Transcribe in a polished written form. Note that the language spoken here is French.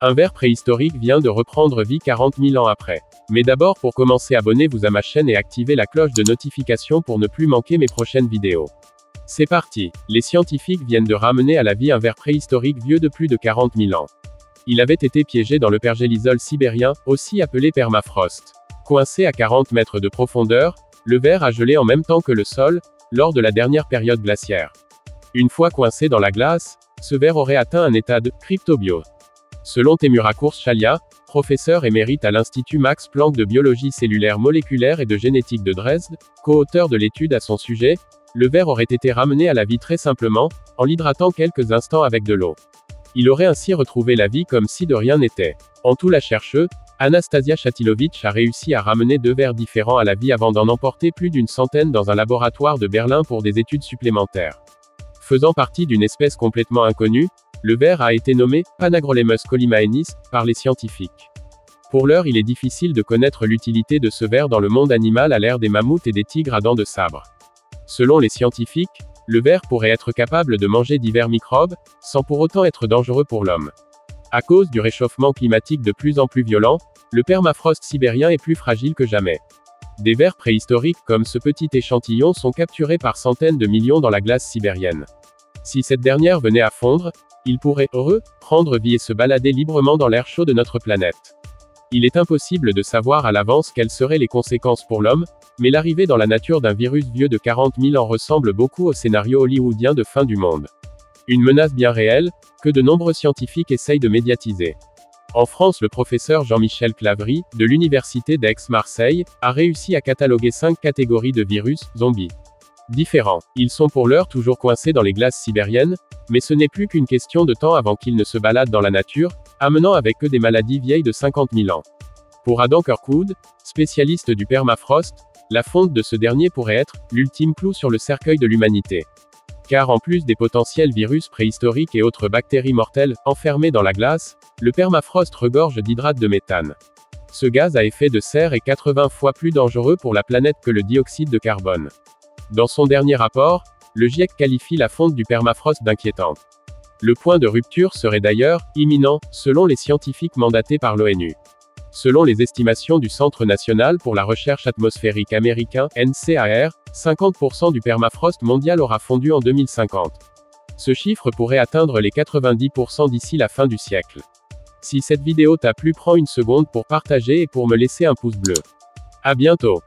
Un ver préhistorique vient de reprendre vie 40 000 ans après. Mais d'abord, pour commencer, abonnez-vous à ma chaîne et activez la cloche de notification pour ne plus manquer mes prochaines vidéos. C'est parti. Les scientifiques viennent de ramener à la vie un ver préhistorique vieux de plus de 40 000 ans. Il avait été piégé dans le pergélisol sibérien, aussi appelé permafrost. Coincé à 40 mètres de profondeur, le ver a gelé en même temps que le sol, lors de la dernière période glaciaire. Une fois coincé dans la glace, ce ver aurait atteint un état de cryptobio. Selon Temurakours Shalia, professeur émérite à l'Institut Max Planck de biologie cellulaire moléculaire et de génétique de Dresde, co-auteur de l'étude à son sujet, le ver aurait été ramené à la vie très simplement, en l'hydratant quelques instants avec de l'eau. Il aurait ainsi retrouvé la vie comme si de rien n'était. En tout, la chercheuse, Anastasia Chatilovitch, a réussi à ramener 2 vers différents à la vie avant d'en emporter plus d'une centaine dans un laboratoire de Berlin pour des études supplémentaires. Faisant partie d'une espèce complètement inconnue, le ver a été nommé Panagrolemus collimaenis par les scientifiques. Pour l'heure, il est difficile de connaître l'utilité de ce ver dans le monde animal à l'ère des mammouths et des tigres à dents de sabre. Selon les scientifiques, le ver pourrait être capable de manger divers microbes, sans pour autant être dangereux pour l'homme. À cause du réchauffement climatique de plus en plus violent, le permafrost sibérien est plus fragile que jamais. Des vers préhistoriques comme ce petit échantillon sont capturés par centaines de millions dans la glace sibérienne. Si cette dernière venait à fondre, ils pourraient prendre vie et se balader librement dans l'air chaud de notre planète. Il est impossible de savoir à l'avance quelles seraient les conséquences pour l'homme, mais l'arrivée dans la nature d'un virus vieux de 40 000 ans ressemble beaucoup au scénario hollywoodien de fin du monde. Une menace bien réelle, que de nombreux scientifiques essayent de médiatiser. En France, le professeur Jean-Michel Clavry, de l'université d'Aix-Marseille, a réussi à cataloguer 5 catégories de virus, zombies, différents. Ils sont pour l'heure toujours coincés dans les glaces sibériennes, mais ce n'est plus qu'une question de temps avant qu'ils ne se baladent dans la nature, amenant avec eux des maladies vieilles de 50 000 ans. Pour Adam Kirkwood, spécialiste du permafrost, la fonte de ce dernier pourrait être l'ultime clou sur le cercueil de l'humanité. Car en plus des potentiels virus préhistoriques et autres bactéries mortelles enfermées dans la glace, le permafrost regorge d'hydrate de méthane. Ce gaz à effet de serre est 80 fois plus dangereux pour la planète que le dioxyde de carbone. Dans son dernier rapport, le GIEC qualifie la fonte du permafrost d'inquiétante. Le point de rupture serait d'ailleurs imminent, selon les scientifiques mandatés par l'ONU. Selon les estimations du Centre national pour la recherche atmosphérique américain, NCAR, 50% du permafrost mondial aura fondu en 2050. Ce chiffre pourrait atteindre les 90% d'ici la fin du siècle. Si cette vidéo t'a plu, prends une seconde pour partager et pour me laisser un pouce bleu. À bientôt.